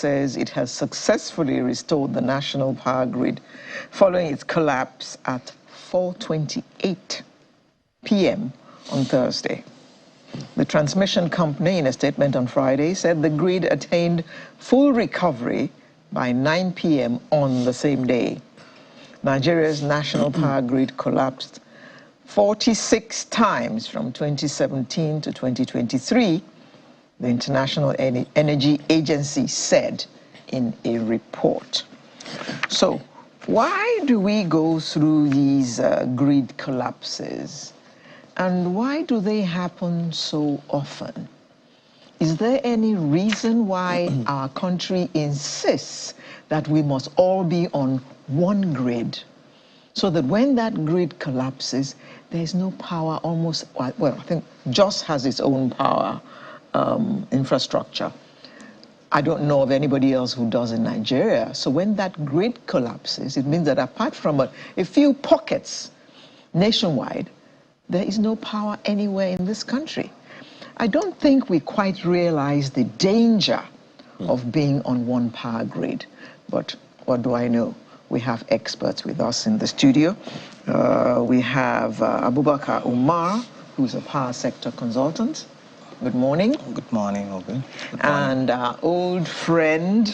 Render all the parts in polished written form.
says it has successfully restored the national power grid following its collapse at 4:28 p.m. on Thursday. The transmission company, in a statement on Friday, said the grid attained full recovery by 9 p.m. on the same day. Nigeria's national power grid collapsed 46 times from 2017 to 2023, the International Energy Agency said in a report. So, why do we go through these grid collapses? And why do they happen so often? Is there any reason why our country insists that we must all be on one grid, so that when that grid collapses, there's no power almost, well, I think Jos has its own power infrastructure. I don't know of anybody else who does in Nigeria. So when that grid collapses, it means that apart from a few pockets nationwide, there is no power anywhere in this country. I don't think we quite realize the danger of being on one power grid. But what do I know? We have experts with us in the studio. We have Abubakar Umar, who's a power sector consultant. Good morning. Good morning, Obi. And our old friend,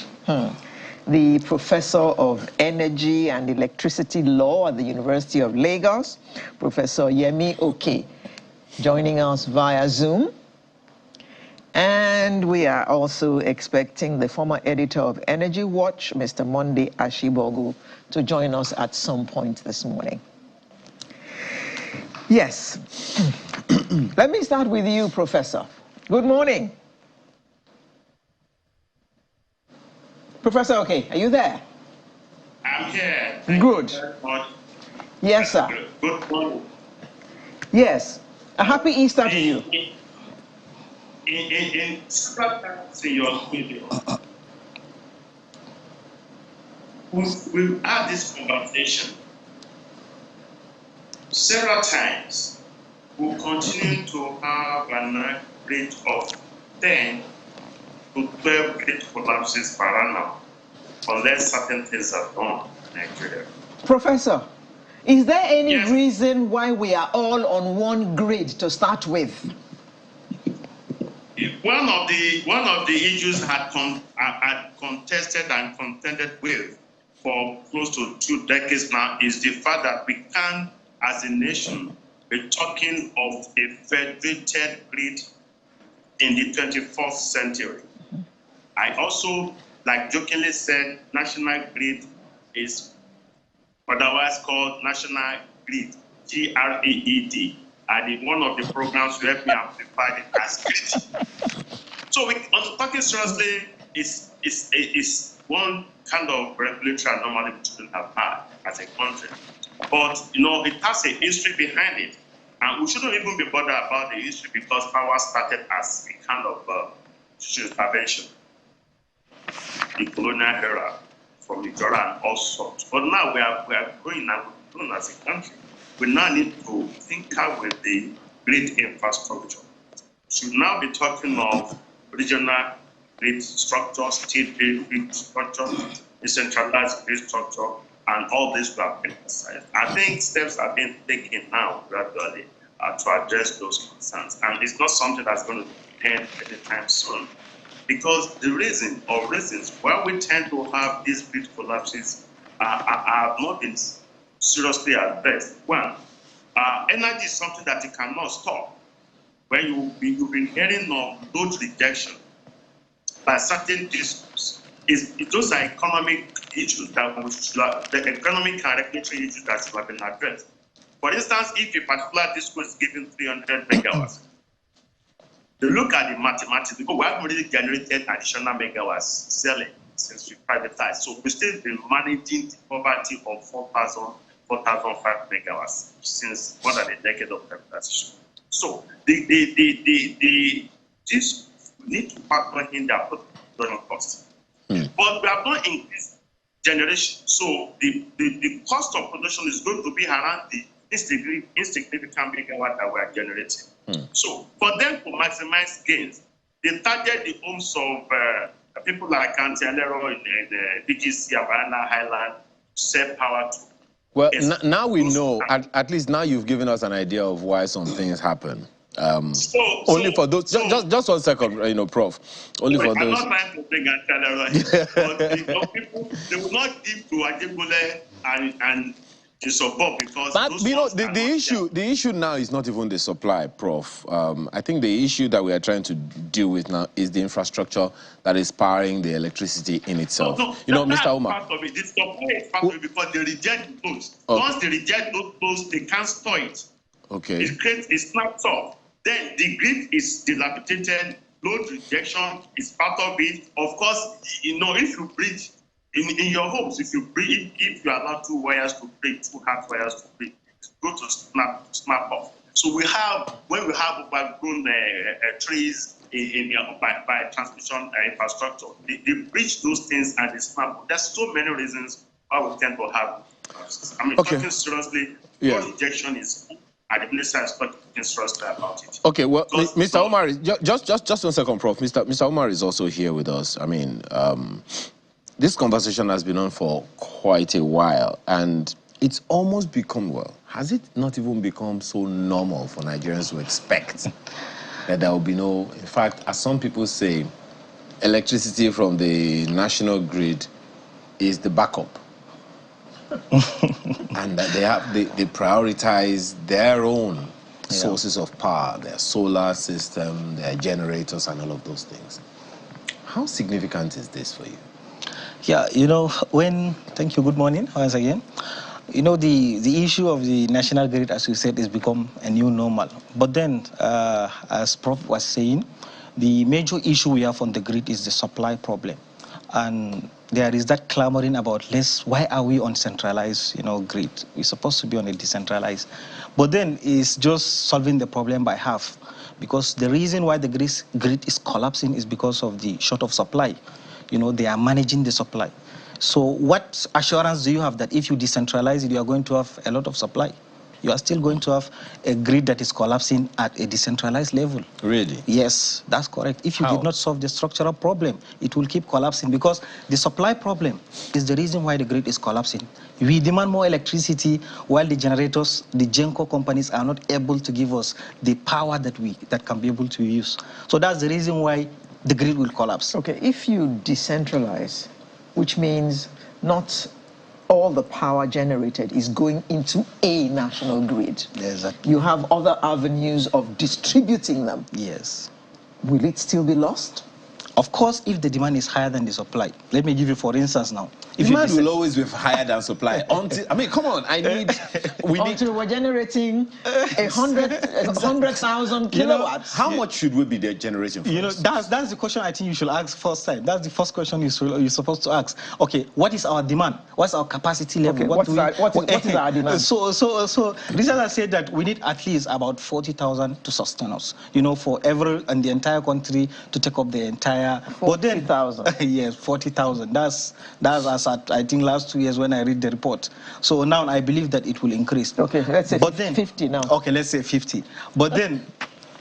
the Professor of Energy and Electricity Law at the University of Lagos, Professor Yemi Oke, joining us via Zoom. And we are also expecting the former editor of Energy Watch, Mr. Monday Ashibogu, to join us at some point this morning. Yes. Let me start with you, Professor. Good morning. Professor, okay, are you there? I'm here. Good. Thank you very much. Yes, sir. Good morning. Yes. A happy Easter to you. In several times in your video, we've had this conversation several times. We'll continue to have an rate of 10 to 12 grid collapses per annum, unless certain things are done in Nigeria. Professor, is there any reason why we are all on one grid to start with? One of the issues had contested and contended with for close to 2 decades now is the fact that we can, as a nation, be talking of a federated grid in the 21st century. I also, like jokingly said, national grid is otherwise called National Grid, GREED. And one of the programs will help me amplify it as grid. So talking seriously is one kind of regulatory anomaly we shouldn't have had as a country. But, you know, it has a history behind it. And we shouldn't even be bothered about the history because power started as a kind of intervention. The colonial era from Nigeria and all sorts. But now we are growing and we're growing as a country. We now need to think out with the grid infrastructure. We should now be talking of regional grid structure, state grid structure, decentralized grid structure, and all this will have been emphasized. I think steps are being taken now gradually to address those concerns. And it's not something that's going to end anytime soon. Because the reasons why we tend to have these grid collapses are not been seriously addressed. One, energy is something that you cannot stop. When you've been hearing of load rejection by certain districts, those are economic issues the economic and regulatory issues that have been addressed. For instance, if a particular district is given 300 megawatts, they look at the mathematics because we have already generated additional megawatts selling since we privatized. So we still been managing the poverty of 4,500 megawatts since more than a decade of privatization. So this need to factor in their production cost. But we have not increased generation. So the cost of production is going to be around the insignificant megawatt that we are generating. So for them to maximize gains, they target the homes of people like Antialero in the BGC, Havana, Highland, sell power to. Well, now we know, at least now you've given us an idea of why some things happen. Only for those, just 1 second, Prof. Only for those. I'm not trying to bring Antialero, but people, they will not give to Ajibule and the support because the issue now is not even the supply, Prof. I think the issue that we are trying to deal with now is the infrastructure that is powering the electricity in itself. Mr. Omar. Part of it. The supply is part of it because they reject those. Okay. Once they reject those, they can't store it. Okay. It snaps off. Then the grid is dilapidated. Load rejection is part of it. Of course, if you bridge. In your homes, if you allow two wires to break, two hard wires to break, it's going to snap off. So when we have overgrown trees by transmission infrastructure, they breach those things and they snap off. There's so many reasons why we tend to have. Talking seriously, rejection is. At the minister is talking seriously about it. Okay, well, Mr. Omar, just 1 second, Prof. Mr. Omar is also here with us. This conversation has been on for quite a while, and it's almost become, has it not even become so normal for Nigerians to expect that there will be no, in fact, as some people say, electricity from the national grid is the backup. And that they prioritize their own sources of power, their solar system, their generators, and all of those things. How significant is this for you? Yeah, thank you, good morning once again. The issue of the national grid, as you said, has become a new normal. But then, as Prof was saying, the major issue we have on the grid is the supply problem. And there is that clamoring about why are we on centralized, grid? We're supposed to be on a decentralized. But then it's just solving the problem by half. Because the reason why the grid is collapsing is because of the short of supply. They are managing the supply. So what assurance do you have that if you decentralize it, you are going to have a lot of supply? You are still going to have a grid that is collapsing at a decentralized level. Really? Yes, that's correct. If you did not solve the structural problem, it will keep collapsing because the supply problem is the reason why the grid is collapsing. We demand more electricity while the generators, the GENCO companies are not able to give us the power that can be able to use. So that's the reason why the grid will collapse. Okay, if you decentralize, which means not all the power generated is going into a national grid. Exactly. You have other avenues of distributing them. Yes. Will it still be lost? Of course, if the demand is higher than the supply. Let me give you, for instance, now. Demand will always be higher than supply. Come on, until we're generating 100,000 kilowatts. How much should we be generating? That's the question I think you should ask first time. That's the first question you're supposed to ask. Okay, what is our demand? What's our capacity level? Okay, what is our demand? So researchers said that we need at least about 40,000 to sustain us. For and the entire country to take up the entire. 40,000. Yes, 40,000. That's as at, I think, last 2 years when I read the report. So now I believe that it will increase. Okay, let's say 50 now. Okay, let's say 50. But then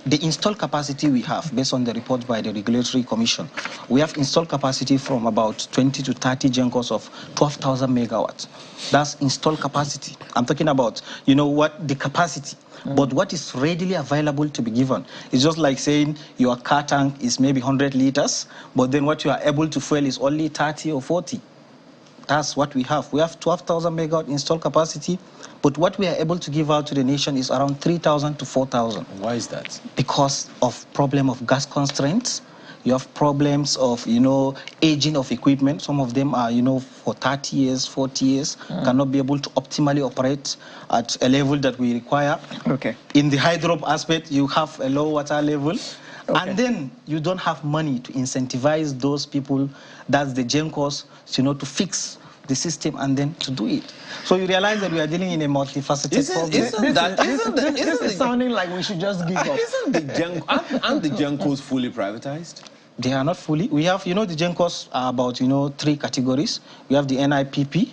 the installed capacity we have, based on the report by the Regulatory Commission, we have installed capacity from about 20 to 30 GENCOs of 12,000 megawatts. That's installed capacity. I'm talking about, the capacity. But what is readily available to be given is just like saying your car tank is maybe 100 liters, but then what you are able to fuel is only 30 or 40. That's what we have. We have 12,000 megawatt installed capacity, but what we are able to give out to the nation is around 3,000 to 4,000. Why is that? Because of problem of gas constraints. You have problems of, aging of equipment. Some of them are, for 30 years, 40 years, cannot be able to optimally operate at a level that we require. Okay. In the hydro aspect, you have a low water level. Okay. And then you don't have money to incentivize those people, that's the GENCOs, to fix the system and then to do it. So you realize that we are dealing in a multifaceted problem. This is sounding like we should just give up. Aren't the GENCOs fully privatized? They are not fully. We have, the GENCOs are about, 3 categories. We have the NIPP,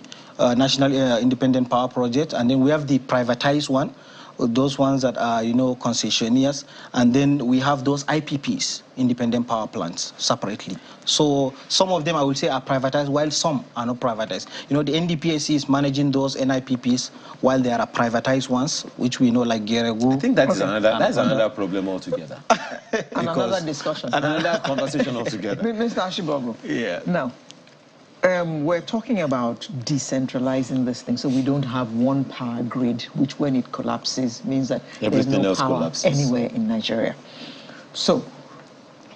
National Independent Power Project, and then we have the privatized one. those ones that are, concessionaires, and then we have those IPPs, independent power plants, separately. So some of them, I would say, are privatized, while some are not privatized. The NDPAC is managing those NIPPs, while there are privatized ones, which we know, like Geregu. I think that's another problem altogether. Another discussion. Another conversation altogether. Mr. Ashibogu. Yeah. Now, we're talking about decentralizing this thing, so we don't have one power grid, which when it collapses means that everything there's no power collapses anywhere in Nigeria. So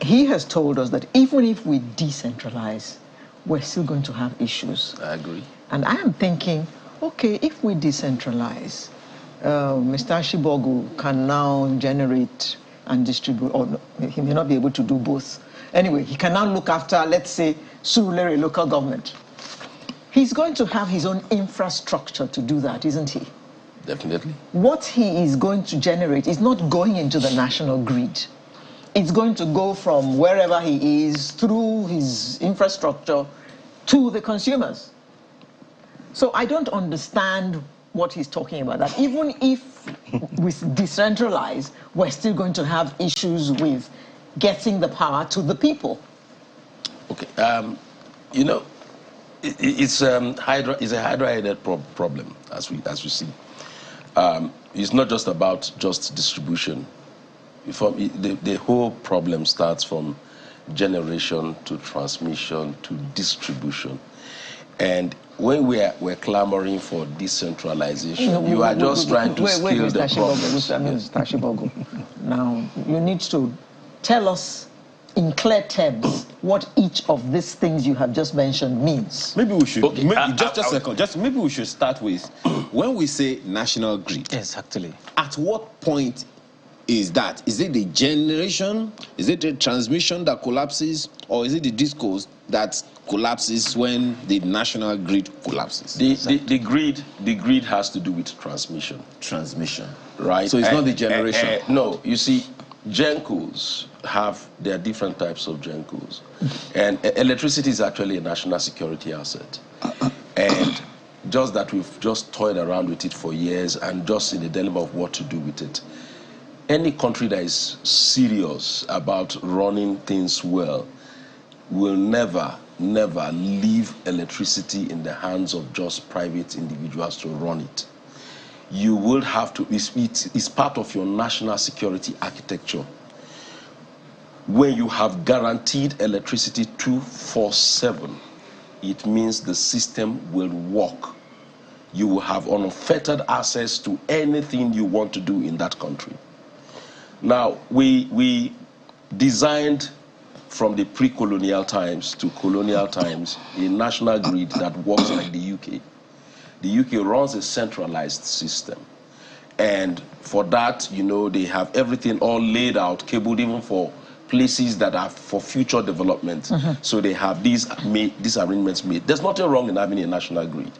he has told us that even if we decentralize, we're still going to have issues. I agree. And I am thinking, okay, if we decentralize, Mr. Ashibogu can now generate and distribute, or no, he may not be able to do both. Anyway, he can now look after, let's say, Surulere local government. He's going to have his own infrastructure to do that, isn't he? Definitely. What he is going to generate is not going into the national grid. It's going to go from wherever he is through his infrastructure to the consumers. So I don't understand what he's talking about, that even if we decentralize, we're still going to have issues with getting the power to the people. Okay, it's a hydra-headed problem, as we see. It's not just about just distribution. The whole problem starts from generation to transmission to distribution. And when we're clamoring for decentralization, you are just trying to scale the problem. Mr. Ashibogu. Now, you need to tell us in clear terms what each of these things you have just mentioned means. Maybe we should, just a second, maybe we should start with, when we say national grid, Exactly. at what point is that? Is it the generation? Is it the transmission that collapses? Or is it the discourse that collapses when the national grid collapses? The grid has to do with transmission. Transmission. Right. So it's not the generation. No, you see, GenCos there are different types of GenCos. And electricity is actually a national security asset. And just that we've just toyed around with it for years and just in the dilemma of what to do with it. Any country that is serious about running things well will never leave electricity in the hands of just private individuals to run it. You will have to, it's part of your national security architecture. When you have guaranteed electricity 24/7, it means the system will work. You will have unfettered access to anything you want to do in that country. Now, we designed from the pre-colonial times to colonial times a national grid that works like the UK. The UK runs a centralized system. And for that, they have everything all laid out, cabled even for places that are for future development. So they have these arrangements made. There's nothing wrong in having a national grid.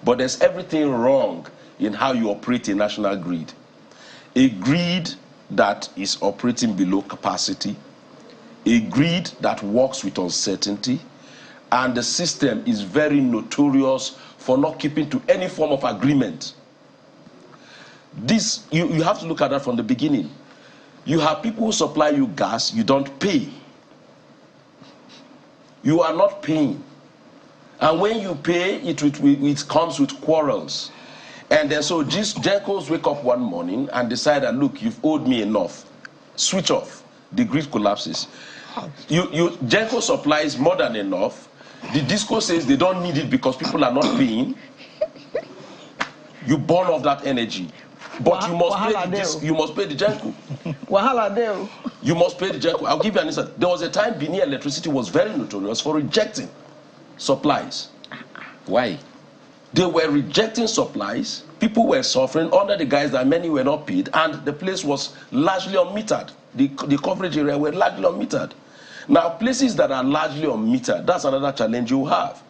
But there's everything wrong in how you operate a national grid. A grid that is operating below capacity, a grid that works with uncertainty, and the system is very notorious for not keeping to any form of agreement. This, you have to look at that from the beginning. You have people who supply you gas, you don't pay. You are not paying. And when you pay, it comes with quarrels. And then so these GenCos wake up one morning and decide that, look, you've owed me enough. Switch off. The grid collapses. GenCo supplies more than enough. The DISCO says they don't need it because people are not paying. You burn off that energy. But you must pay the GenCo. You must pay the GenCo. I'll give you an instance. There was a time Benin Electricity was very notorious for rejecting supplies. Why? They were rejecting supplies. People were suffering under the guise that many were not paid, and the place was largely unmetered. The coverage area were largely unmetered. Now, places that are largely unmetered, that's another challenge you have.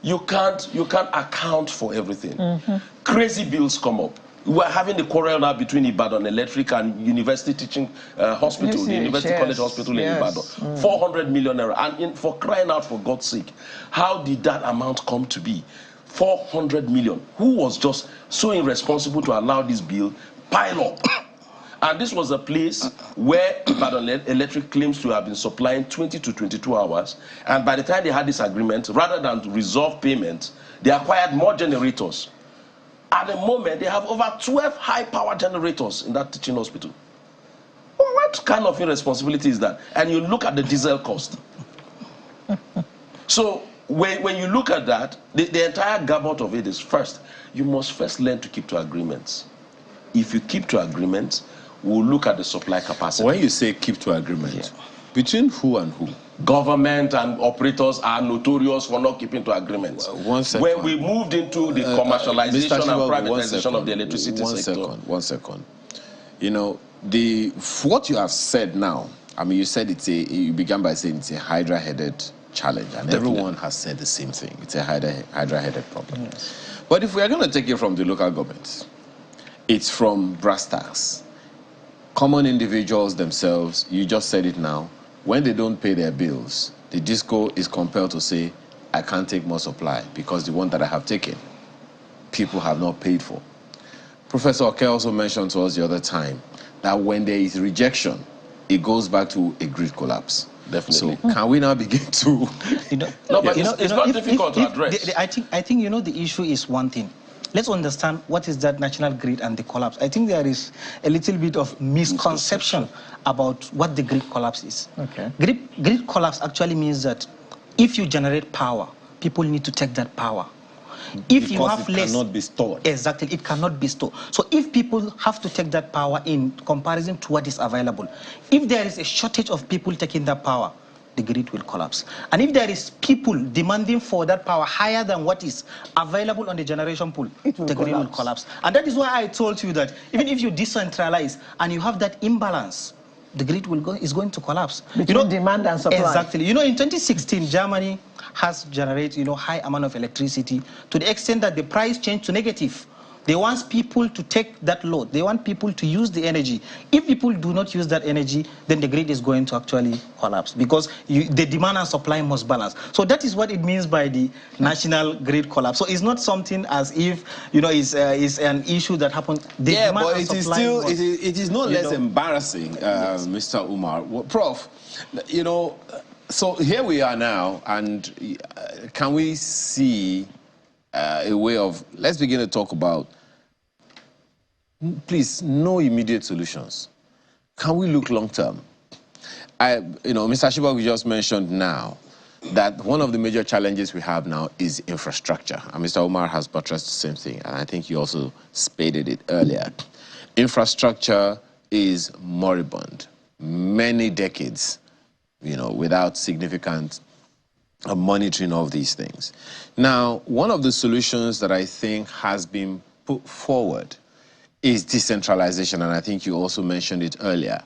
You can't account for everything. Crazy bills come up. We're having the quarrel now between Ibadan Electric and University Teaching Hospital, the University College Hospital in Ibadan. 400 million naira. And for crying out, for God's sake, how did that amount come to be? 400 million. Who was just so irresponsible to allow this bill pile up. And this was a place where Ibadan Electric claims to have been supplying 20 to 22 hours. And by the time they had this agreement, rather than to resolve payments, they acquired more generators. At the moment, they have over 12 high-power generators in that teaching hospital. What kind of irresponsibility is that? And you look at the diesel cost. So when you look at that, the entire gamut of it is, first, you must first learn to keep to agreements. If you keep to agreements, we'll look at the supply capacity. When you say keep to agreement, between who and who? Government and operators are notorious for not keeping to agreements. When we moved into the commercialization and privatization of the electricity sector. One second. You know, what you have said now, I mean, you began by saying it's a hydra-headed challenge, and everyone has said the same thing. It's a hydra-headed problem. Yes. But if we are going to take it from the local governments, it's from brass tacks. Common individuals themselves, you just said it now, when they don't pay their bills, the DISCO is compelled to say, I can't take more supply because the one that I have taken, people have not paid for. Professor Oke also mentioned to us the other time that when there is rejection, it goes back to a grid collapse. Definitely. So can we now begin to... it's not difficult to address. I think, you know, the issue is one thing. Let's understand what is that national grid and the collapse. I think there is a little bit of misconception about what the grid collapse is. Okay. Grid collapse actually means that if you generate power, people need to take that power. If you have less, it cannot be stored. Exactly, it cannot be stored. So if people have to take that power in comparison to what is available, if there is a shortage of people taking that power, the grid will collapse. And if there is people demanding for that power higher than what is available on the generation pool, the grid will collapse. And that is why I told you that even if you decentralize and you have that imbalance, the grid is going to collapse. Between demand and supply. Exactly. You know, in 2016, Germany has generated, high amount of electricity to the extent that the price changed to negative. They want people to take that load. They want people to use the energy. If people do not use that energy, then the grid is going to actually collapse because the demand and supply must balance. So that is what it means by the national grid collapse. So it's not something as if, it's an issue that happened. But it is still, it is no less embarrassing, yes. Mr. Umar. Well, Prof, so here we are now, and can we see a way of, let's begin to talk about, please, no immediate solutions. Can we look long term? Mr. Shiba, we just mentioned now that one of the major challenges we have now is infrastructure. And Mr. Umar has buttressed the same thing, and I think you also stated it earlier. Infrastructure is moribund. Many decades, without significant monitoring of these things. Now, one of the solutions that I think has been put forward is decentralization, and I think you also mentioned it earlier.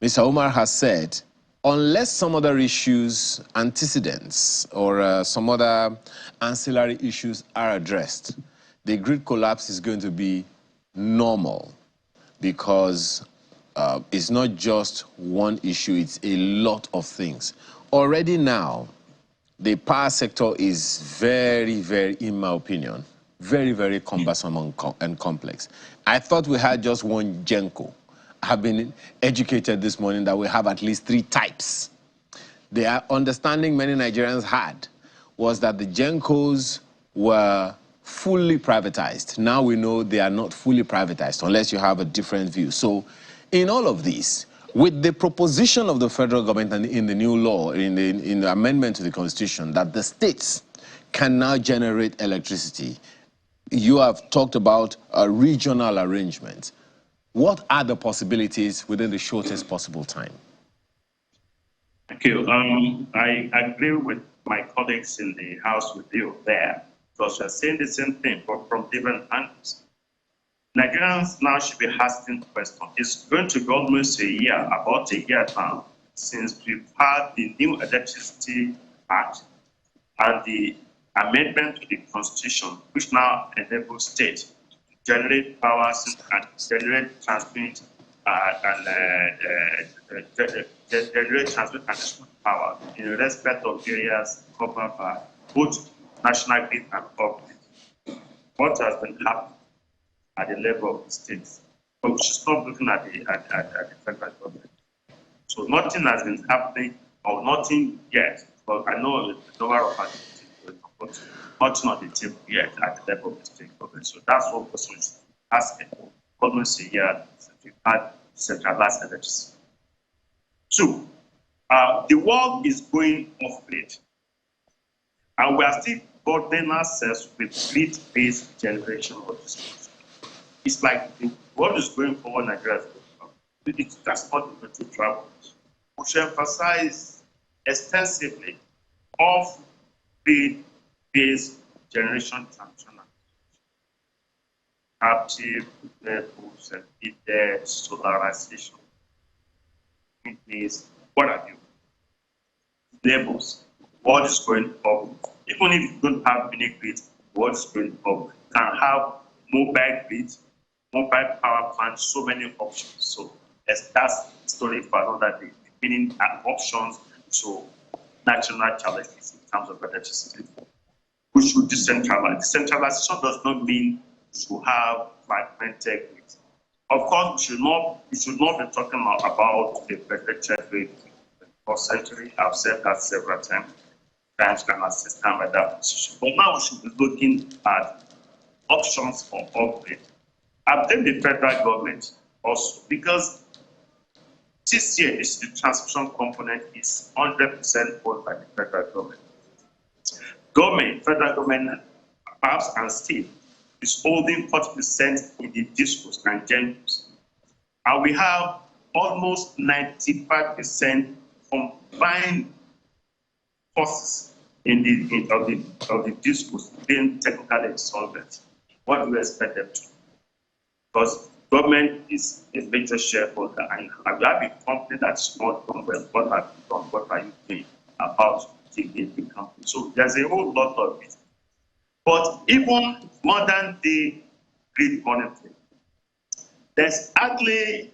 Mr. Umar has said, unless some other issues, antecedents, or some other ancillary issues are addressed, the grid collapse is going to be normal because it's not just one issue, it's a lot of things. Already now, the power sector is very, very, in my opinion, very, very cumbersome and complex. I thought we had just one GENCO. I have been educated this morning that we have at least 3 types. The understanding many Nigerians had was that the GENCOs were fully privatized. Now we know they are not fully privatized unless you have a different view. So in all of this, with the proposition of the federal government and in the new law, in the amendment to the Constitution, that the states can now generate electricity, you have talked about a regional arrangement. What are the possibilities within the shortest possible time? Thank you. I agree with my colleagues in the House with you there, because we're saying the same thing, but from different angles. Nigerians now should be asking the question. It's going to be almost about a year now, since we've had the new Electricity Act and the amendment to the Constitution, which now enables states to generate power and generate transmit and distribute power in respect of areas covered by both national grid and public. What has been happening at the level of the states but we should stop looking at the federal government. So nothing has been happening, or nothing yet. But I know the number of activities going on, but nothing on the table yet at the level of the state government. So that's what person is asking. Government say, yeah, we've had centralized electricity. Two, the world is going off grid, and we are still burdening ourselves with grid-based generation of this. It's like the world is going forward, Nigeria is going forward. That's not the way to travel. We should emphasize extensively of grid-based generation transmission, captive renewables, and heated solarization. It means, what have you? Levels. What is going up? Even if you don't have mini grids, what is going up? You can have mobile grids, mobile power plants, so many options. So that's the story for another day. Meaning options to national challenges in terms of electricity. We should decentralize. Decentralization does not mean to have fragmented grids. Of course, we should not be talking about a perfected grid for century. I've said that several times. Times can assist them by that position. But now we should be looking at options for upgrade. I blame the federal government also, because this year the transmission component is 100% owned by the federal government. Federal government, perhaps and state, is holding 40% in the discos and GENCOs. And we have almost 95% combined forces of the discos being technically insolvent. What do we expect them to do? Because government is a major shareholder, and we have a company that's not done well. What have you done? What are you doing about the company? So there's a whole lot of it. But even more than the grid monitoring, there's hardly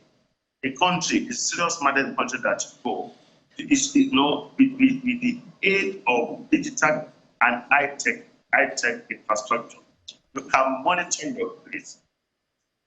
a country, a serious-minded country that go. With the aid of digital and high-tech infrastructure, you can monitor your grids.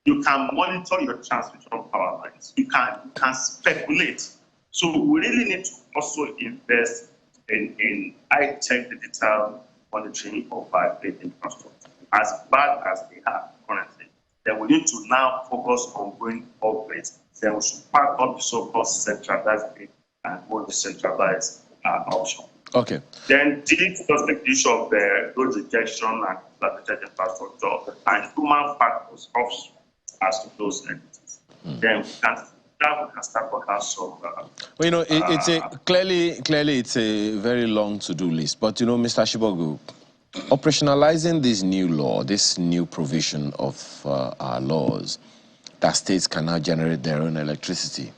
You can monitor your transmission power lines. You can speculate. So we really need to also invest in high-tech digital monitoring of our grid infrastructure. As bad as they are currently, then we need to now focus on going upgrades. Then we should pack up the so-called centralized grid and go decentralized option. Okay. Then just the issue of the road rejection and infrastructure and human factors as to those entities. Then we can start to have some. Well, it's clearly it's a very long to-do list. But Mr. Shibogu, operationalizing this new law, this new provision of our laws, that states can now generate their own electricity,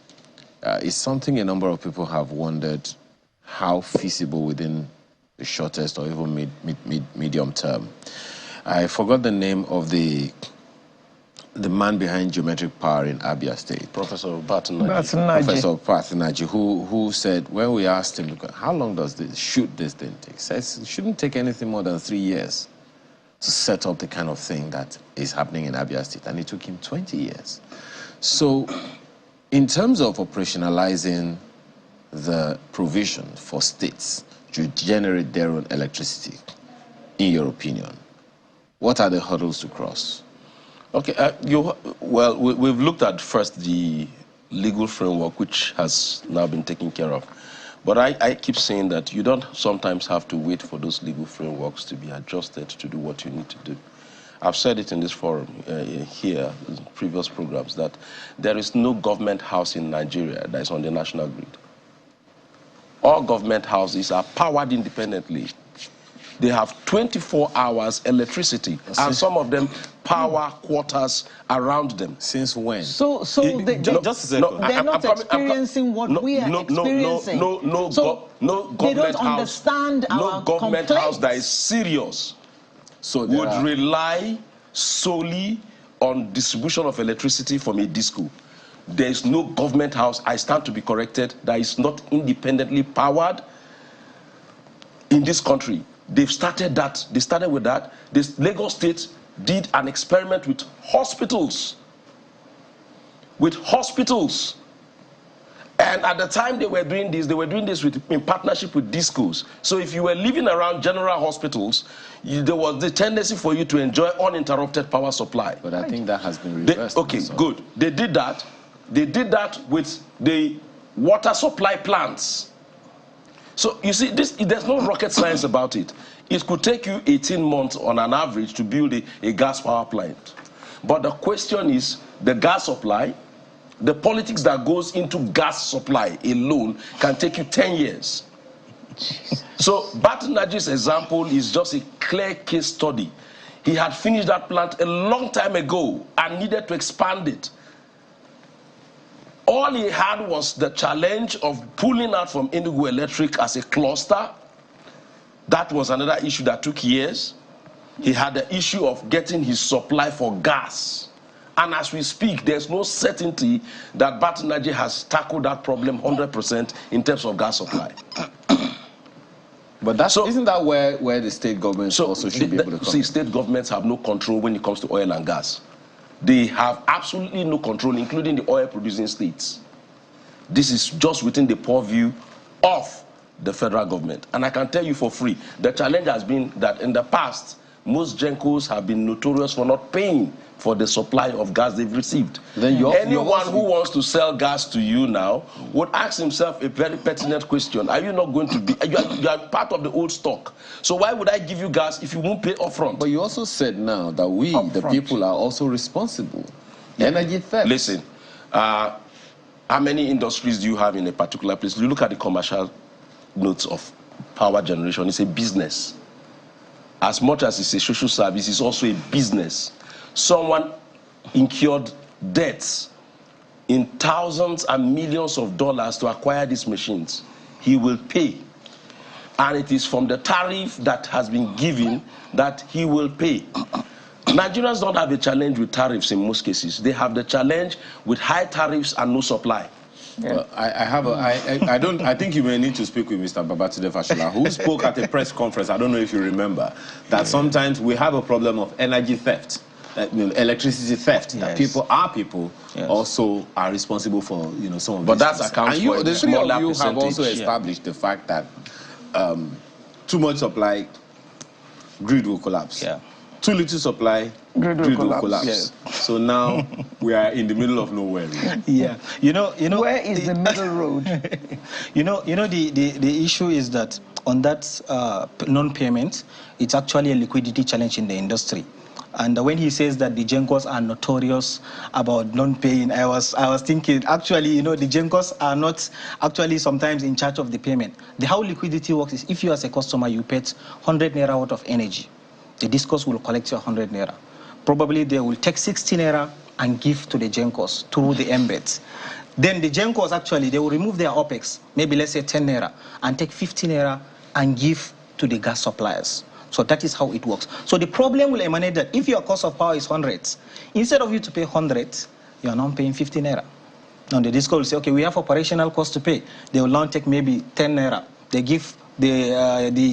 is something a number of people have wondered how feasible within the shortest or even medium term. I forgot the name of the man behind geometric power in Abia State, Professor Patinaji, who said, when we asked him, how long does this thing take? He says it shouldn't take anything more than 3 years to set up the kind of thing that is happening in Abia State, and it took him 20 years. So in terms of operationalizing the provision for states to generate their own electricity, in your opinion, what are the hurdles to cross? Okay, we've looked at first the legal framework, which has now been taken care of. But I keep saying that you don't sometimes have to wait for those legal frameworks to be adjusted to do what you need to do. I've said it in this forum here, in previous programs, that there is no government house in Nigeria that is on the national grid. All government houses are powered independently. They have 24 hours electricity, and some of them power quarters around them. Since when? So just a second. They're not experiencing what we are experiencing. They don't understand our no government complaints. house that is serious would rely solely on distribution of electricity from a disco. There is no government house, I stand to be corrected, that is not independently powered in this country. They've started that. They started with that. This Lagos State did an experiment with hospitals. with hospitals. And at the time they were doing this in partnership with discos. So if you were living around general hospitals, there was the tendency for you to enjoy uninterrupted power supply. But I think that has been reversed. Okay, good. They did that. They did that with the water supply plants. So you see, there's no rocket science about it. It could take you 18 months on an average to build a gas power plant. But the question is, the gas supply, the politics that goes into gas supply alone can take you 10 years. So Batinaji's example is just a clear case study. He had finished that plant a long time ago and needed to expand it. All he had was the challenge of pulling out from Enugu Electric as a cluster. That was another issue that took years. He had the issue of getting his supply for gas. And as we speak, there's no certainty that Batinaji has tackled that problem 100% in terms of gas supply. But isn't that where the state governments also should be able to come? See, state governments have no control when it comes to oil and gas. They have absolutely no control, including the oil-producing states. This is just within the purview of the federal government. And I can tell you for free, the challenge has been that in the past, most GENCOs have been notorious for not paying for the supply of gas they've received. Then anyone who wants to sell gas to you now would ask himself a very pertinent question. Are you not going to be, you are part of the old stock. So why would I give you gas if you won't pay upfront? But you also said now that we, the people, are also responsible. Yeah. Energy theft. Listen, how many industries do you have in a particular place? You look at the commercial notes of power generation, it's a business. As much as it's a social service, it's also a business. Someone incurred debts in thousands and millions of dollars to acquire these machines. He will pay. And it is from the tariff that has been given that he will pay. Nigerians don't have a challenge with tariffs in most cases. They have the challenge with high tariffs and no supply. Yeah. Well, I think you may need to speak with Mr. Babatunde Fashola, who spoke at a press conference, I don't know if you remember, that sometimes we have a problem of energy theft, electricity theft, that people also are responsible for, some of But that's accounts for the three of you have also established the fact that too much supply, grid will collapse. Yeah. Too little supply, grid will collapse. Yeah. So now we are in the middle of nowhere. Really. Yeah, where is the middle road? The issue is that on that non-payment, it's actually a liquidity challenge in the industry. And when he says that the GENCOs are notorious about non-paying, I was thinking, actually, the GENCOs are not actually sometimes in charge of the payment. How liquidity works is if you as a customer, you paid 100 naira worth of energy. The discos will collect your 100 naira. Probably they will take 60 naira and give to the GENCOs through the embeds. Then the GENCOs actually, they will remove their OPEX, maybe let's say 10 naira, and take 50 naira and give to the gas suppliers. So that is how it works. So the problem will emanate that if your cost of power is 100, instead of you to pay 100, you are now paying 50 naira. Now the disco will say, okay, we have operational cost to pay. They will now take maybe 10 naira. They give the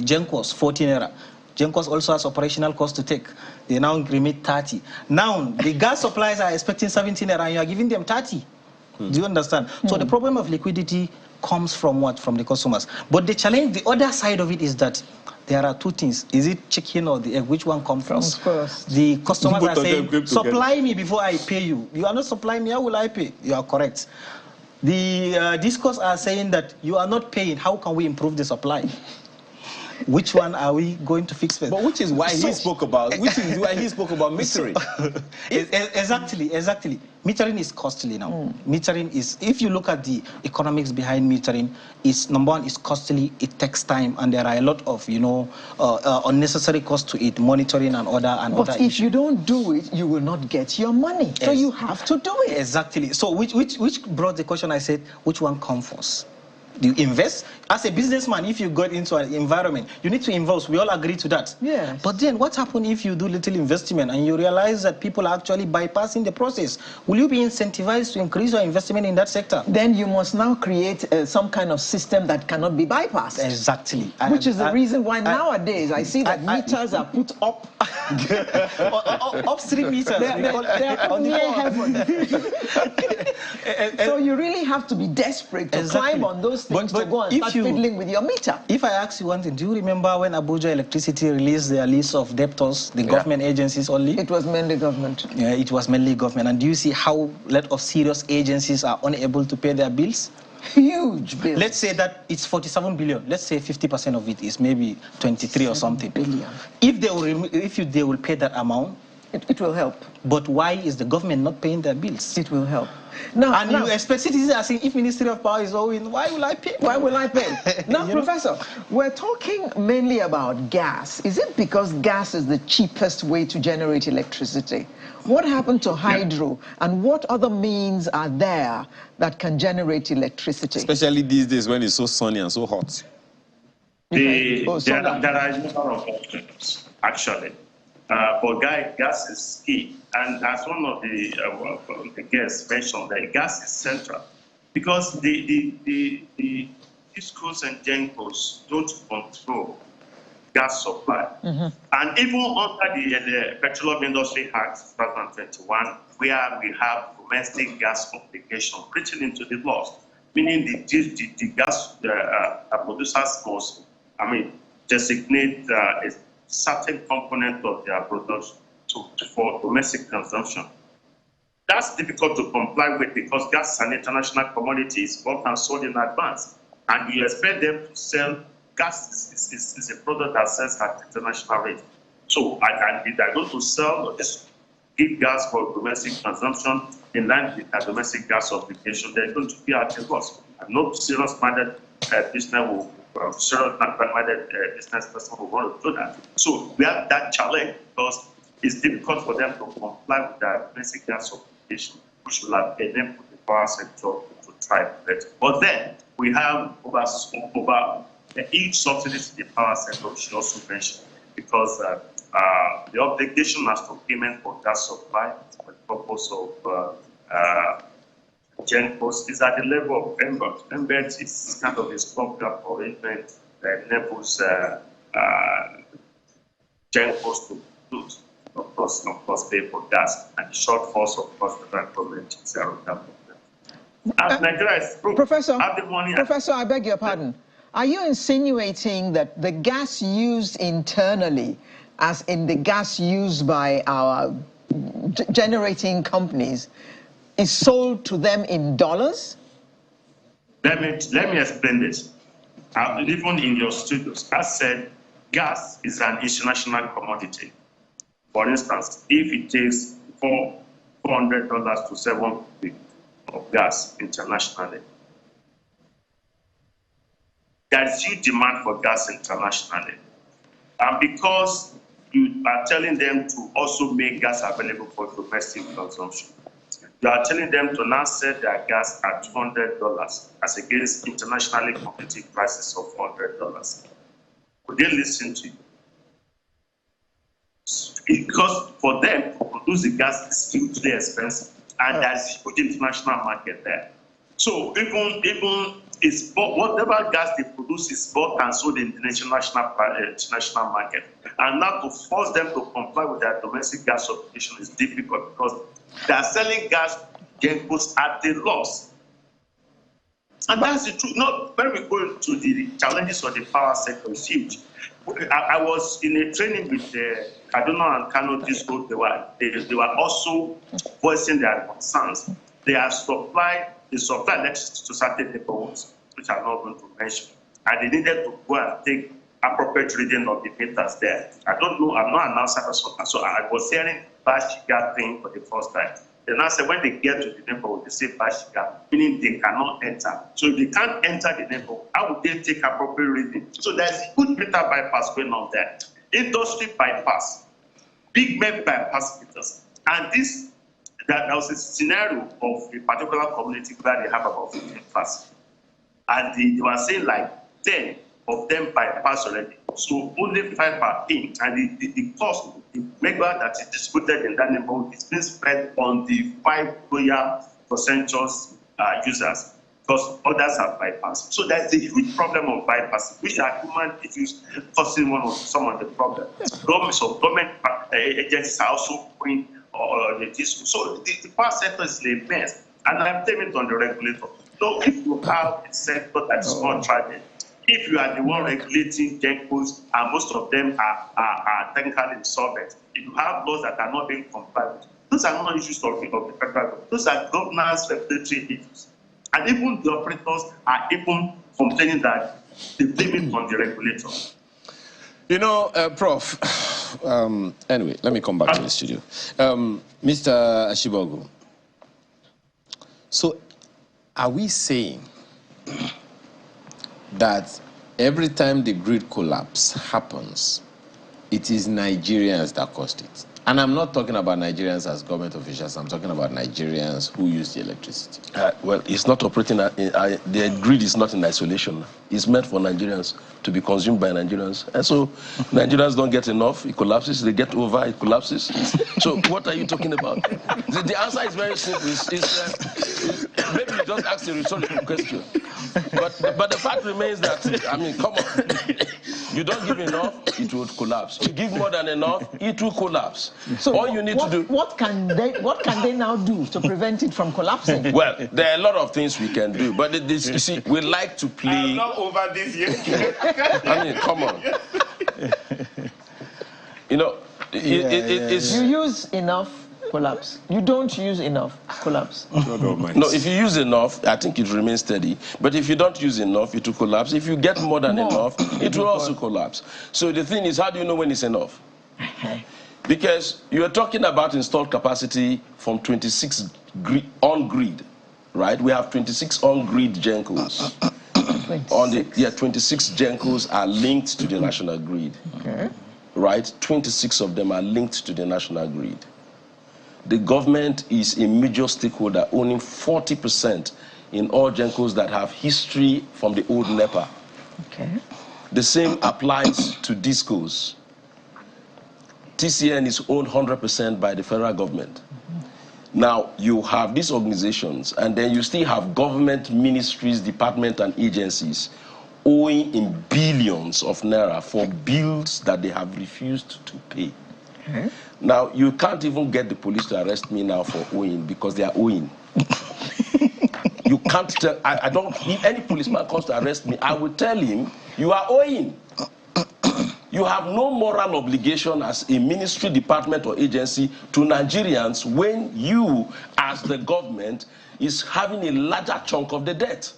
GENCOs 40 naira. GENCOs also has operational cost to take. They now remit 30. Now, the gas suppliers are expecting 17 naira and you are giving them 30. Do you understand? So the problem of liquidity comes from what? From the customers. But the challenge, the other side of it is that there are two things. Is it chicken or the egg? Which one comes first? The customers are saying, supply me before I pay you. You are not supplying me, how will I pay? You are correct. The discos are saying that you are not paying. How can we improve the supply? Which one are we going to fix first? But which is why he spoke about metering. Exactly. Metering is costly now. Metering is, if you look at the economics behind metering, is number one, is costly, it takes time, and there are a lot of unnecessary costs to it, monitoring and other But if issues. You don't do it, you will not get your money. So you have to do it. Exactly. So which brought the question, I said, which one comes first? Do you invest? As a businessman, if you got into an environment, you need to invest. We all agree to that. Yes. But then what happens if you do little investment and you realize that people are actually bypassing the process? Will you be incentivized to increase your investment in that sector? Then you must now create some kind of system that cannot be bypassed. Exactly. Which is the reason why nowadays I see that meters are put up Upstream meters. They're up near heaven. So you really have to be desperate to climb on those things to go and start fiddling with your meter. If I ask you one thing, do you remember when Abuja Electricity released their list of debtors, the government agencies only? It was mainly government. Yeah, it was mainly government. And do you see how a lot of serious agencies are unable to pay their bills? Huge bills. Let's say that it's 47 billion. Let's say 50% of it is maybe 23 or something. Billion. If they will pay that amount, it will help. But why is the government not paying their bills? It will help. Now, you expect citizens are saying, if Ministry of Power is owing, why will I pay? Why will I pay? Now, Professor, we're talking mainly about gas. Is it because gas is the cheapest way to generate electricity? What happened to hydro, and what other means are there that can generate electricity? Especially these days when it's so sunny and so hot. There are a number of options, actually. But gas is key. And as one of the guests mentioned, that gas is central. Because the discos and gencos don't control gas supply. And even under the Petroleum Industry Act 2021, where we have domestic gas obligation written into the laws, meaning the gas producers must, designate a certain component of their production for domestic consumption. That's difficult to comply with because gas is an international commodity, is bought and sold in advance. And you expect them to sell gas is a product that sells at international rate. So if they're going to sell or just give gas for domestic consumption in line with their domestic gas obligation, they're going to be at a loss. And no serious-minded business business person will want to do that. So we have that challenge because it's difficult for them to comply with their basic gas obligation, which will have enabled the power sector to try better. But then we have over each subsidy to the power sector, which should also mention, because the obligation as to payment for gas supply for the purpose of GenCos is at the level of MBED. MBED is kind of a stopgap arrangement that enables GenCos to produce, of course, pay for gas, and the shortfalls, of course, the government is zero. As Nigeria is Professor, I beg your pardon. Are you insinuating that the gas used internally, as in the gas used by our generating companies, is sold to them in dollars? Let me explain this. Even in your studios, I said gas is an international commodity. For instance, if it takes $400 to $750 of gas internationally, there is huge demand for gas internationally. And because you are telling them to also make gas available for domestic consumption, you are telling them to now sell their gas at $200 as against internationally competitive prices of $100. Would they listen to you? Because for them to produce the gas is hugely expensive, and there's a huge international market there. So even it's whatever gas they produce is bought and sold in the international market. And now to force them to comply with their domestic gas obligation is difficult because they are selling gas GenCos at the loss. And that's the truth. Not when we go to the challenges of the power sector, it's huge. I was in a training with Kaduna and Kano Disco. They were also voicing their concerns. They supply electricity to certain neighborhoods, which I'm not going to mention. And they needed to go and take appropriate reading of the meters there. I don't know, I'm not an outsider, so I was hearing Bashiga thing for the first time. Then I said, when they get to the neighborhood, they say Bashiga, meaning they cannot enter. So if they can't enter the neighborhood, how would they take appropriate reading? So there's a good meter bypass going on there. Industry bypass, big men bypass meters. And there was a scenario of a particular community where they have about 15 passes. And they were saying like 10 of them bypass already. So only 5 are in. And the cost, the megawatt that is distributed in that neighborhood is being spread on the 5 loyal percentage users. because others have bypassed. So there's a huge problem of bypassing, which are human issues causing some of the problems. Government agencies are also going this. So the power sector is a mess, and I'm blaming it on the regulator. So if you have a sector that is not traded, if you are the one regulating geckos, and most of them are technically insolvent, if you have laws that are not being complied with, those are not issues of the federal government. Those are governance regulatory issues. And even the operators are even complaining that they blame it on the regulator. You know, Prof, anyway, let me come back to the studio. Mr. Ashibogu, so are we saying that every time the grid collapse happens, it is Nigerians that caused it? And I'm not talking about Nigerians as government officials. I'm talking about Nigerians who use the electricity. Well, it's not operating. The grid is not in isolation. It's meant for Nigerians to be consumed by Nigerians. And so Nigerians don't get enough, it collapses. They get over, it collapses. So what are you talking about? The answer is very simple. Maybe you just ask a rhetorical question. But the fact remains that, I mean, come on. You don't give enough, it will collapse. You give more than enough, it will collapse. So all you need to do... What can they now do to prevent it from collapsing? Well, there are a lot of things we can do, but you see, we like to play... I'm not over this yet. I mean, come on. You know, it's... You use enough, collapse. You don't use enough, collapse. No, if you use enough, I think it remains steady. But if you don't use enough, it will collapse. If you get more than enough, it will also collapse. So the thing is, how do you know when it's enough? Because you are talking about installed capacity from 26 on-grid, right? We have 26 on-grid gencos. 26 gencos are linked to the national grid. Okay. Right? 26 of them are linked to the national grid. The government is a major stakeholder, owning 40% in all gencos that have history from the old NEPA. Okay. The same applies to discos. TCN is owned 100% by the federal government. Now, you have these organizations, and then you still have government ministries, departments, and agencies owing in billions of naira for bills that they have refused to pay. Okay. Now, you can't even get the police to arrest me now for owing because they are owing. You can't tell, I don't, if any policeman comes to arrest me, I will tell him, you are owing. You have no moral obligation as a ministry, department, or agency to Nigerians when you, as the government, is having a larger chunk of the debt.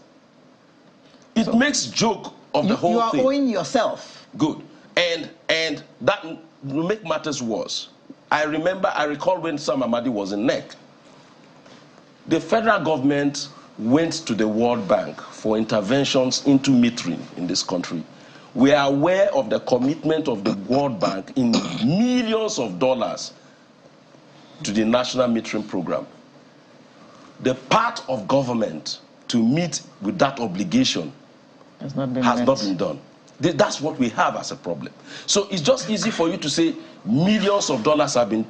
It makes joke of the whole thing. You are owing yourself. Good. And that to make matters worse, I recall when Sam Amadi was in NEC, the federal government went to the World Bank for interventions into metering in this country. We are aware of the commitment of the World Bank in millions of dollars to the national metering program. The part of government to meet with that obligation has not been done. That's what we have as a problem. So it's just easy for you to say millions of dollars have been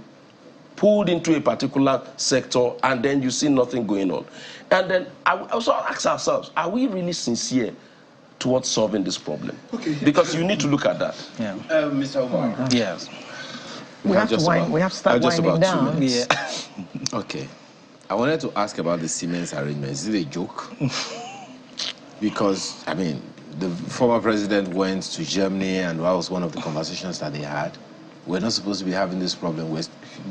pulled into a particular sector and then you see nothing going on. And then I also ask ourselves, are we really sincere towards solving this problem? Okay. Because you need to look at that. Yeah. Mr. Omar. Yes. We have to start winding down. Yeah. Okay. I wanted to ask about the Siemens arrangement. Is it a joke? Because, I mean, the former president went to Germany and that was one of the conversations that they had. We're not supposed to be having this problem.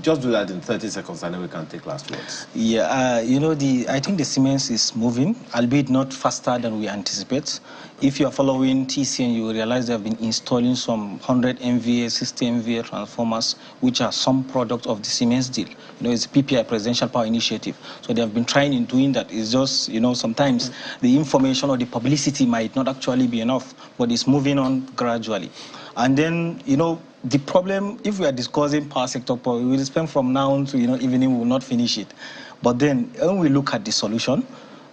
Just do that in 30 seconds and then we can take last words. Yeah, you know, I think the Siemens is moving, albeit not faster than we anticipate. If you are following TCN, you will realize they have been installing some 100 MVA, 60 MVA transformers, which are some product of the Siemens deal. You know, it's PPI, Presidential Power Initiative. So they have been trying in doing that. It's just, you know, sometimes the information or the publicity might not actually be enough, but it's moving on gradually. And then, you know, the problem, if we are discussing power sector, we will spend from now to, you know, evening, we will not finish it. But then when we look at the solution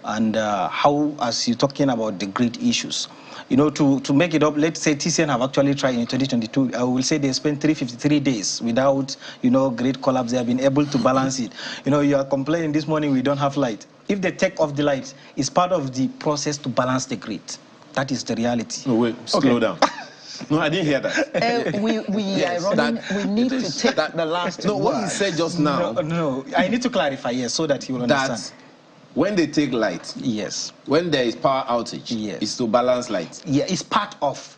and how, as you're talking about the grid issues, you know, to make it up, let's say TCN have actually tried in 2022, I will say they spent 353 days without, you know, grid collapse. They have been able to balance it. You know, you are complaining this morning we don't have light. if they take off the lights, it's part of the process to balance the grid. That is the reality. No, wait, slow down. No, I didn't hear that. We need to take the last No, word. what he said just now. No, I need to clarify, yes, so that he will understand. That when they take light, yes, when there is power outage, yes, it's to balance light. Yeah, it's part of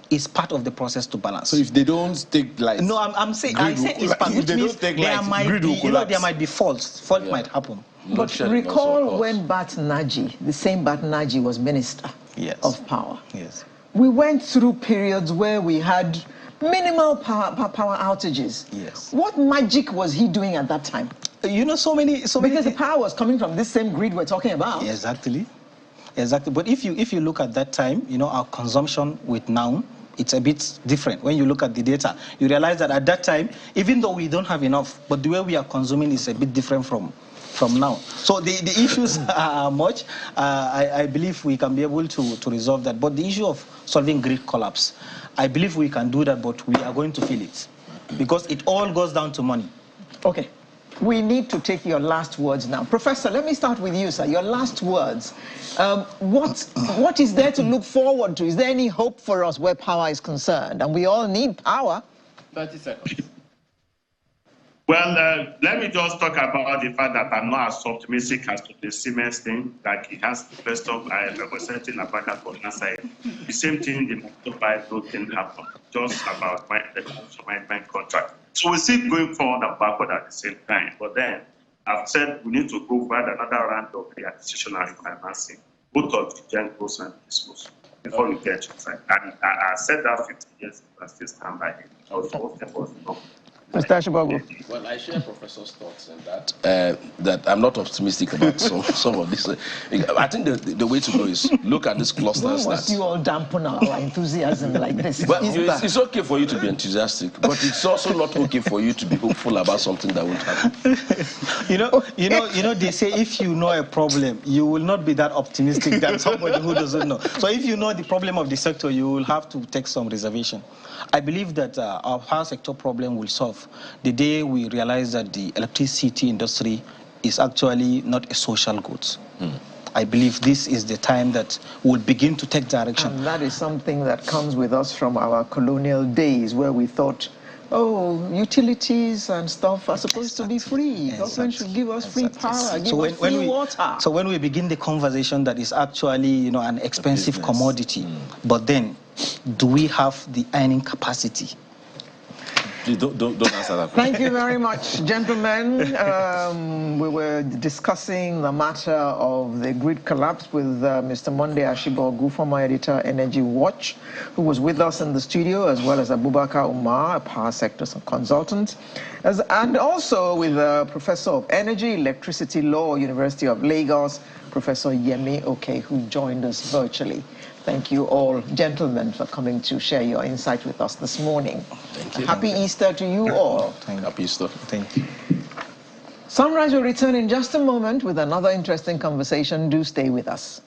the process to balance. So if they don't take light, no, I'm saying it's part, which means there might be faults. Fault might happen. But recall when Bat Naji, the same Bat Naji, was Minister of Power. Yes. We went through periods where we had minimal power outages. Yes. What magic was he doing at that time? You know, so many. Because the power was coming from this same grid we're talking about. Exactly. But if you look at that time, you know, our consumption with now, it's a bit different. When you look at the data, you realize that at that time, even though we don't have enough, but the way we are consuming is a bit different from now. So the issues are much. I believe we can be able to resolve that. But the issue of solving grid collapse, I believe we can do that, but we are going to feel it. Because it all goes down to money. Okay. We need to take your last words now. Professor, let me start with you, sir. Your last words. What is there to look forward to? Is there any hope for us where power is concerned? And we all need power. 30 seconds. Well, let me just talk about the fact that I'm not as optimistic as to the Siemens thing, like he has the best of representing Abaka for NASA. The same thing, the Bible thing happened, just about my contract. So we see going forward and backward at the same time. But then I've said we need to go for another round of the acquisition and financing, both of the Gencos and Discos, before we get to it. And I said that 50 years ago, I still stand by it. I was hoping for no. Mr. Ashibagu. Well, I share Professor's thoughts in that I'm not optimistic about some of this. I think the way to go is look at this clusters. Why must you all dampen our enthusiasm like this? Well, it's okay for you to be enthusiastic, but it's also not okay for you to be hopeful about something that won't happen. You know, they say if you know a problem, you will not be that optimistic than somebody who doesn't know. So if you know the problem of the sector, you will have to take some reservation. I believe that our power sector problem will solve the day we realize that the electricity industry is actually not a social good. I believe this is the time that we'll begin to take direction. And that is something that comes with us from our colonial days where we thought, oh, utilities and stuff are supposed to be free. Government should give us free power, give us free water. So when we begin the conversation that is actually, you know, an expensive commodity, but then do we have the earning capacity? Please don't answer that question. Thank you very much, gentlemen. We were discussing the matter of the grid collapse with Mr. Monday Ashibagu, former editor, Energy Watch, who was with us in the studio, as well as Abubakar Umar, a power sector consultant, and also with Professor of Energy, Electricity Law, University of Lagos, Professor Yemi Oke, who joined us virtually. Thank you all, gentlemen, for coming to share your insight with us this morning. Thank you. Happy Easter to you all. Happy Easter. Thank you. Sunrise will return in just a moment with another interesting conversation. Do stay with us.